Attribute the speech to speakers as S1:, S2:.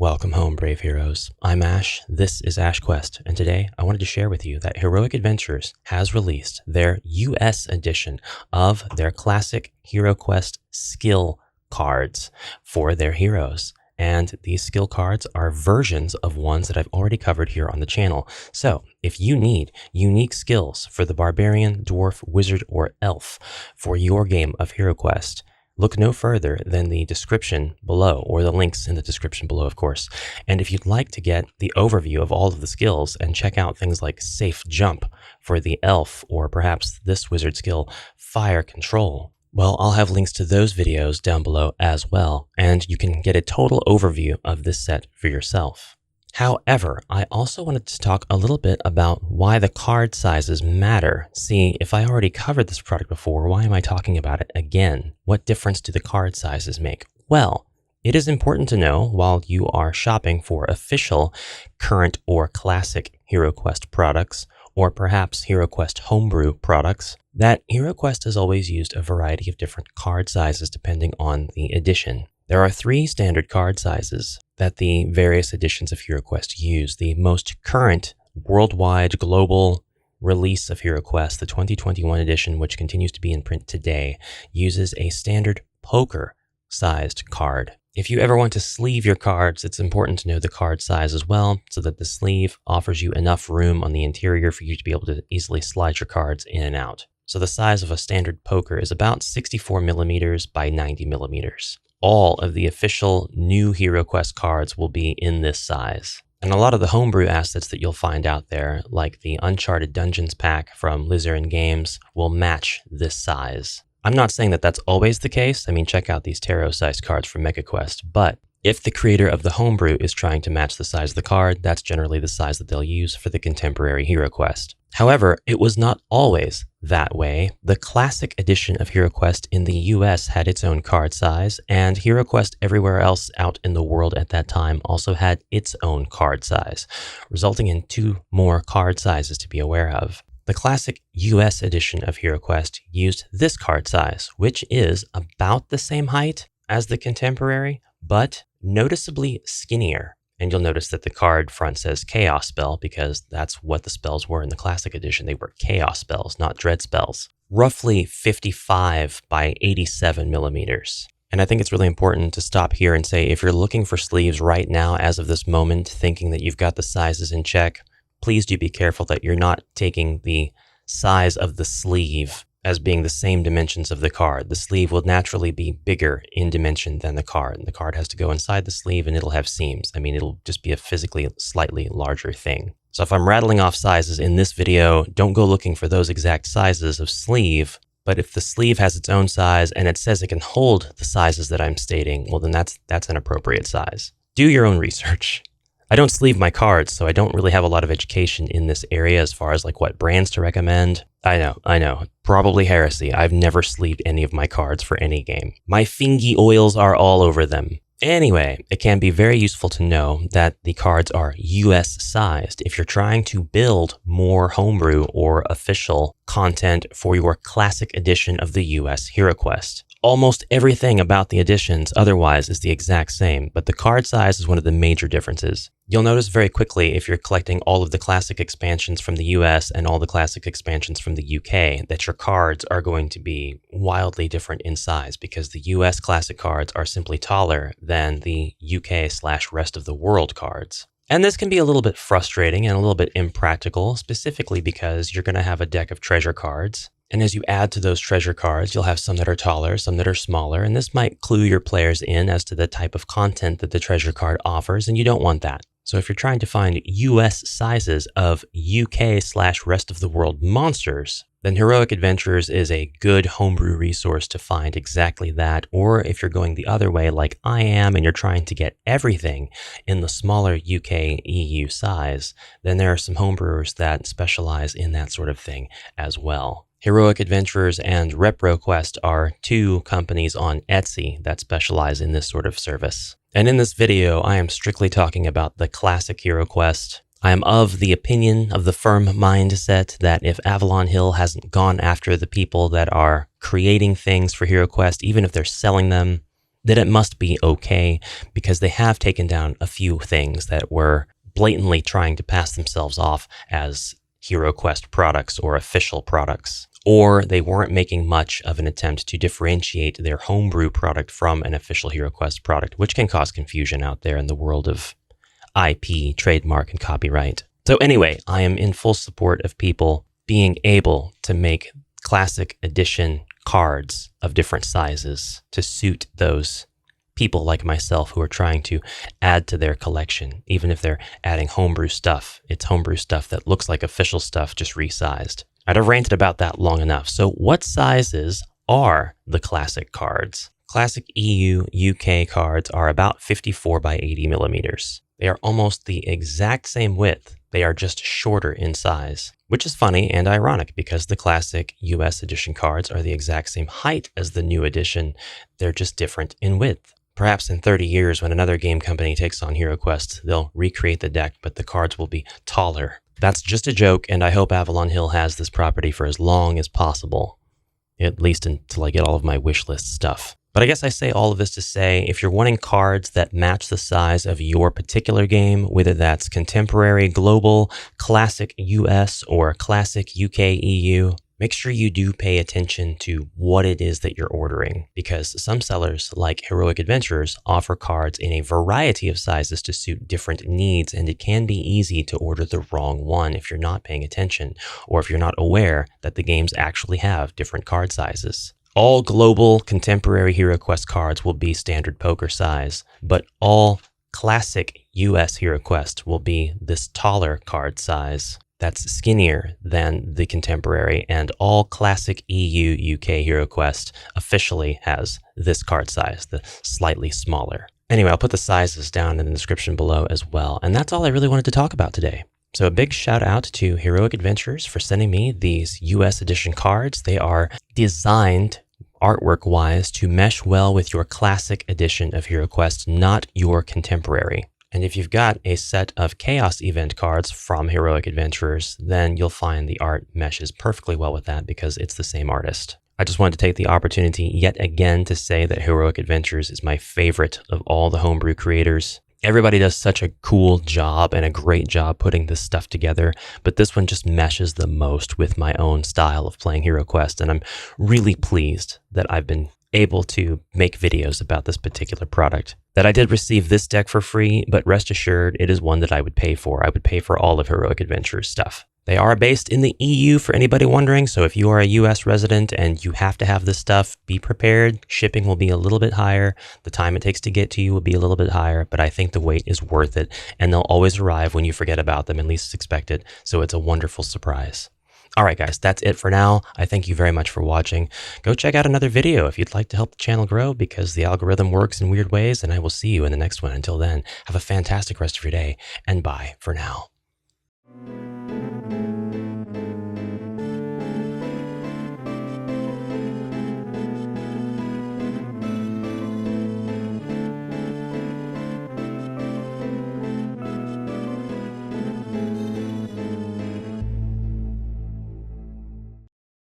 S1: Welcome home, brave heroes. I'm Ash, this is HeroicQuest, and today I wanted to share with you that Heroic Adventures has released their US edition of their classic HeroQuest skill cards for their heroes. And these skill cards are versions of ones that I've already covered here on the channel. So if you need unique skills for the barbarian, dwarf, wizard, or elf for your game of HeroQuest, look no further than the description below, or the links in the description below, of course. And if you'd like to get the overview of all of the skills and check out things like Safe Jump for the elf, or perhaps this wizard skill, Fire Control, well, I'll have links to those videos down below as well, and you can get a total overview of this set for yourself. However, I also wanted to talk a little bit about why the card sizes matter. See, if I already covered this product before, why am I talking about it again? What difference do the card sizes make? Well, it is important to know while you are shopping for official, current, or classic HeroQuest products, or perhaps HeroQuest homebrew products, that HeroQuest has always used a variety of different card sizes depending on the edition. There are 3 standard card sizes that the various editions of HeroQuest use. The most current worldwide global release of HeroQuest, the 2021 edition, which continues to be in print today, uses a standard poker-sized card. If you ever want to sleeve your cards, it's important to know the card size as well, so that the sleeve offers you enough room on the interior for you to be able to easily slide your cards in and out. So the size of a standard poker is about 64 millimeters by 90 millimeters. All of the official new HeroQuest cards will be in this size. And a lot of the homebrew assets that you'll find out there, like the Uncharted Dungeons pack from Lizard Games, will match this size. I'm not saying that that's always the case. I mean, check out these tarot-sized cards from MegaQuest. But if the creator of the homebrew is trying to match the size of the card, that's generally the size that they'll use for the contemporary HeroQuest. However, it was not always that way. The classic edition of HeroQuest in the US had its own card size, and HeroQuest everywhere else out in the world at that time also had its own card size, resulting in 2 more card sizes to be aware of. The classic US edition of HeroQuest used this card size, which is about the same height as the contemporary, but noticeably skinnier. And you'll notice that the card front says Chaos Spell because that's what the spells were in the classic edition. They were Chaos spells, not Dread spells. Roughly 55 by 87 millimeters. And I think it's really important to stop here and say, if you're looking for sleeves right now, as of this moment, thinking that you've got the sizes in check, please do be careful that you're not taking the size of the sleeve as being the same dimensions of the card. The sleeve will naturally be bigger in dimension than the card. The card has to go inside the sleeve and it'll have seams. I mean, it'll just be a physically slightly larger thing. So if I'm rattling off sizes in this video, don't go looking for those exact sizes of sleeve. But if the sleeve has its own size and it says it can hold the sizes that I'm stating, well, then that's an appropriate size. Do your own research. I don't sleeve my cards, so I don't really have a lot of education in this area as far as like what brands to recommend. I know. Probably heresy. I've never sleeved any of my cards for any game. My fingy oils are all over them. Anyway, it can be very useful to know that the cards are US sized if you're trying to build more homebrew or official content for your classic edition of the US HeroQuest. Almost everything about the editions otherwise is the exact same, but the card size is one of the major differences. You'll notice very quickly if you're collecting all of the classic expansions from the US and all the classic expansions from the UK that your cards are going to be wildly different in size because the US classic cards are simply taller than the UK/rest of the world cards. And this can be a little bit frustrating and a little bit impractical, specifically because you're going to have a deck of treasure cards. And as you add to those treasure cards, you'll have some that are taller, some that are smaller, and this might clue your players in as to the type of content that the treasure card offers, and you don't want that. So if you're trying to find US sizes of UK/rest of the world monsters, then Heroic Adventurers is a good homebrew resource to find exactly that. Or if you're going the other way like I am and you're trying to get everything in the smaller UK EU size, then there are some homebrewers that specialize in that sort of thing as well. Heroic Adventurers and ReproQuest are 2 companies on Etsy that specialize in this sort of service. And in this video, I am strictly talking about the classic HeroQuest. I am of the opinion, of the firm mindset, that if Avalon Hill hasn't gone after the people that are creating things for HeroQuest, even if they're selling them, that it must be okay because they have taken down a few things that were blatantly trying to pass themselves off as HeroQuest products or official products. Or they weren't making much of an attempt to differentiate their homebrew product from an official HeroQuest product, which can cause confusion out there in the world of IP, trademark, and copyright. So anyway, I am in full support of people being able to make classic edition cards of different sizes to suit those people like myself who are trying to add to their collection. Even if they're adding homebrew stuff, it's homebrew stuff that looks like official stuff, just resized. I've ranted about that long enough. So what sizes are the classic cards? Classic EU, UK cards are about 54 by 80 millimeters. They are almost the exact same width. They are just shorter in size, which is funny and ironic because the classic US edition cards are the exact same height as the new edition. They're just different in width. Perhaps in 30 years, when another game company takes on HeroQuest, they'll recreate the deck, but the cards will be taller. That's just a joke, and I hope Avalon Hill has this property for as long as possible, at least until I get all of my wish list stuff. But I guess I say all of this to say, if you're wanting cards that match the size of your particular game, whether that's contemporary, global, classic US, or classic UK EU, make sure you do pay attention to what it is that you're ordering, because some sellers, like Heroic Adventurers, offer cards in a variety of sizes to suit different needs, and it can be easy to order the wrong one if you're not paying attention, or if you're not aware that the games actually have different card sizes. All global contemporary HeroQuest cards will be standard poker size, but all classic US HeroQuest will be this taller card size that's skinnier than the contemporary, and all classic EU UK HeroQuest officially has this card size, the slightly smaller. Anyway, I'll put the sizes down in the description below as well, and that's all I really wanted to talk about today. So a big shout out to Heroic Adventurers for sending me these US edition cards. They are designed artwork-wise to mesh well with your classic edition of HeroQuest, not your contemporary. And if you've got a set of Chaos Event cards from Heroic Adventurers, then you'll find the art meshes perfectly well with that because it's the same artist. I just wanted to take the opportunity yet again to say that Heroic Adventurers is my favorite of all the homebrew creators. Everybody does such a cool job and a great job putting this stuff together, but this one just meshes the most with my own style of playing HeroQuest, and I'm really pleased that I've been able to make videos about this particular product. That I did receive this deck for free, but rest assured, it is one that I would pay for. I would pay for all of Heroic Adventurers stuff. They are based in the EU for anybody wondering, so if you are a US resident and you have to have this stuff, be prepared. Shipping will be a little bit higher. The time it takes to get to you will be a little bit higher, but I think the wait is worth it, and they'll always arrive when you forget about them and least expect it, so it's a wonderful surprise. All right, guys, that's it for now. I thank you very much for watching. Go check out another video if you'd like to help the channel grow, because the algorithm works in weird ways, and I will see you in the next one. Until then, have a fantastic rest of your day, and bye for now.